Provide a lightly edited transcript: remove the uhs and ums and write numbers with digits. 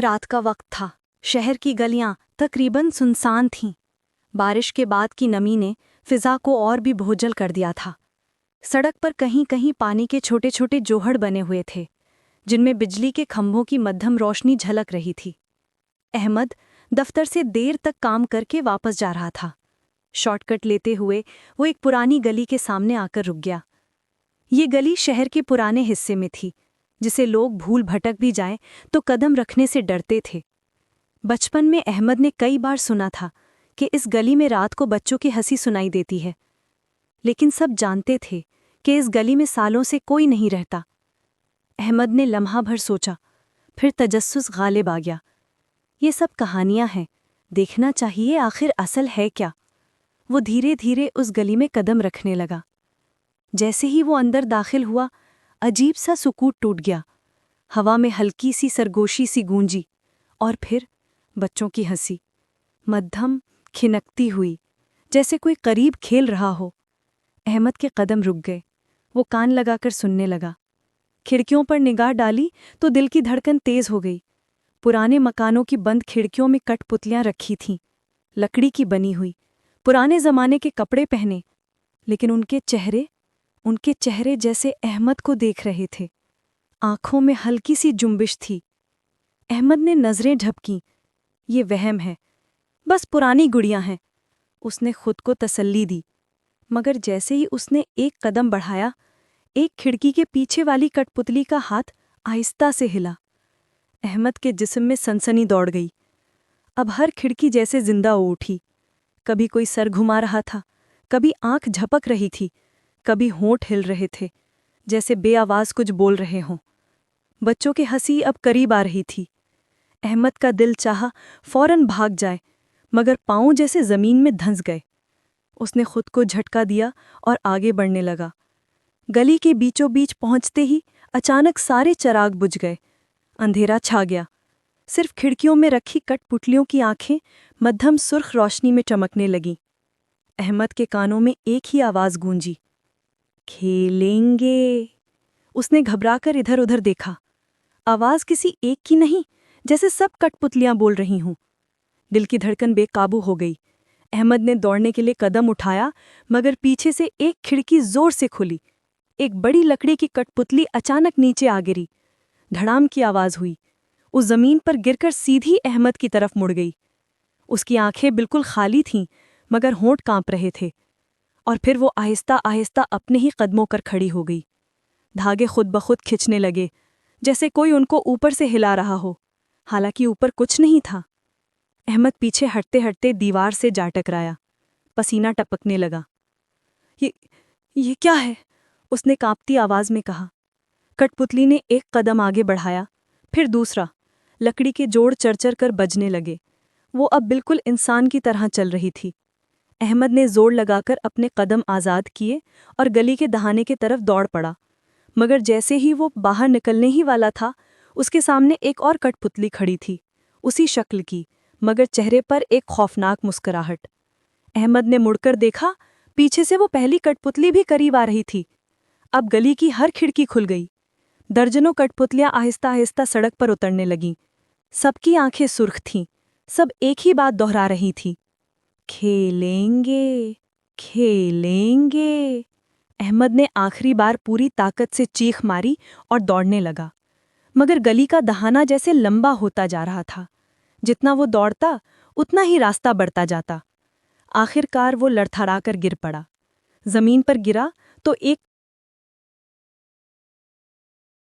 رات کا وقت تھا۔ شہر کی گلیاں تقریباً سنسان تھیں۔ بارش کے بعد کی نمی نے فضا کو اور بھی بھوجل کر دیا تھا۔ سڑک پر کہیں کہیں پانی کے چھوٹے چھوٹے جوہڑ بنے ہوئے تھے، جن میں بجلی کے کھمبوں کی مدھم روشنی جھلک رہی تھی۔ احمد دفتر سے دیر تک کام کر کے واپس جا رہا تھا۔ شارٹ کٹ لیتے ہوئے وہ ایک پرانی گلی کے سامنے آ کر رک گیا۔ یہ گلی شہر کے پرانے حصے میں تھی، جسے لوگ بھول بھٹک بھی جائیں تو قدم رکھنے سے ڈرتے تھے۔ بچپن میں احمد نے کئی بار سنا تھا کہ اس گلی میں رات کو بچوں کی ہنسی سنائی دیتی ہے، لیکن سب جانتے تھے کہ اس گلی میں سالوں سے کوئی نہیں رہتا۔ احمد نے لمحہ بھر سوچا، پھر تجسس غالب آ گیا۔ یہ سب کہانیاں ہیں، دیکھنا چاہیے آخر اصل ہے کیا۔ وہ دھیرے دھیرے اس گلی میں قدم رکھنے لگا۔ جیسے ہی وہ اندر داخل ہوا، عجیب سا سکوت ٹوٹ گیا۔ ہوا میں ہلکی سی سرگوشی سی گونجی، اور پھر بچوں کی ہنسی، مدھم کھنکتی ہوئی، جیسے کوئی قریب کھیل رہا ہو۔ احمد کے قدم رک گئے۔ وہ کان لگا کر سننے لگا۔ کھڑکیوں پر نگاہ ڈالی تو دل کی دھڑکن تیز ہو گئی۔ پرانے مکانوں کی بند کھڑکیوں میں کٹ پتلیاں رکھی تھیں، لکڑی کی بنی ہوئی، پرانے زمانے کے کپڑے پہنے، لیکن ان کے چہرے جیسے احمد کو دیکھ رہے تھے۔ آنکھوں میں ہلکی سی جنبش تھی۔ احمد نے نظریں جھپکیں۔ یہ وہم ہے، بس پرانی گڑیاں ہیں، اس نے خود کو تسلی دی۔ مگر جیسے ہی اس نے ایک قدم بڑھایا، ایک کھڑکی کے پیچھے والی کٹ پتلی کا ہاتھ آہستہ سے ہلا۔ احمد کے جسم میں سنسنی دوڑ گئی۔ اب ہر کھڑکی جیسے زندہ ہو اٹھی۔ کبھی کوئی سر گھما رہا تھا، کبھی آنکھ جھپک رہی تھی، کبھی ہونٹ ہل رہے تھے، جیسے بے آواز کچھ بول رہے ہوں۔ بچوں کی ہنسی اب قریب آ رہی تھی۔ احمد کا دل چاہا فوراً بھاگ جائے، مگر پاؤں جیسے زمین میں دھنس گئے۔ اس نے خود کو جھٹکا دیا اور آگے بڑھنے لگا۔ گلی کے بیچوں بیچ پہنچتے ہی اچانک سارے چراغ بجھ گئے۔ اندھیرا چھا گیا۔ صرف کھڑکیوں میں رکھی کٹ پتلیوں کی آنکھیں مدھم سرخ روشنی میں چمکنے لگیں۔ احمد کے کانوں میں ایک ہی آواز گونجی، کھیلیں گے۔ اس نے گھبرا کر ادھر ادھر دیکھا۔ آواز کسی ایک کی نہیں، جیسے سب کٹ پتلیاں بول رہی ہوں۔ دل کی دھڑکن بے قابو ہو گئی۔ احمد نے دوڑنے کے لیے قدم اٹھایا، مگر پیچھے سے ایک کھڑکی زور سے کھلی۔ ایک بڑی لکڑی کی کٹ پتلی اچانک نیچے آ گری۔ دھڑام کی آواز ہوئی۔ وہ زمین پر گر کر سیدھی احمد کی طرف مڑ گئی۔ اس کی آنکھیں بالکل خالی تھیں، مگر ہونٹ کانپ رہے تھے۔ اور پھر وہ آہستہ آہستہ اپنے ہی قدموں پر کھڑی ہو گئی۔ دھاگے خود بخود کھچنے لگے، جیسے کوئی ان کو اوپر سے ہلا رہا ہو، حالانکہ اوپر کچھ نہیں تھا۔ احمد پیچھے ہٹتے ہٹتے دیوار سے جا ٹکرایا۔ پسینہ ٹپکنے لگا۔ یہ کیا ہے؟ اس نے کانپتی آواز میں کہا۔ کٹ پتلی نے ایک قدم آگے بڑھایا، پھر دوسرا۔ لکڑی کے جوڑ چرچر کر بجنے لگے۔ وہ اب بالکل انسان کی طرح چل رہی تھی۔ احمد نے زور لگا کر اپنے قدم آزاد کیے اور گلی کے دہانے کی طرف دوڑ پڑا۔ مگر جیسے ہی وہ باہر نکلنے ہی والا تھا، اس کے سامنے ایک اور کٹ پتلی کھڑی تھی، اسی شکل کی، مگر چہرے پر ایک خوفناک مسکراہٹ۔ احمد نے مڑ کر دیکھا، پیچھے سے وہ پہلی کٹ پتلی بھی قریب آ رہی تھی۔ اب گلی کی ہر کھڑکی کھل گئی۔ درجنوں کٹ پتلیاں آہستہ آہستہ سڑک پر اترنے لگیں۔ سب کی آنکھیں سرخ تھیں، سب ایک ہی بات دہرا رہی تھی، کھیلیں گے، کھیلیں گے۔ احمد نے آخری بار پوری طاقت سے چیخ ماری اور دوڑنے لگا، مگر گلی کا دہانہ جیسے لمبا ہوتا جا رہا تھا۔ جتنا وہ دوڑتا، اتنا ہی راستہ بڑھتا جاتا۔ آخر کار وہ لڑتھڑا کر گر پڑا۔ زمین پر گرا تو ایک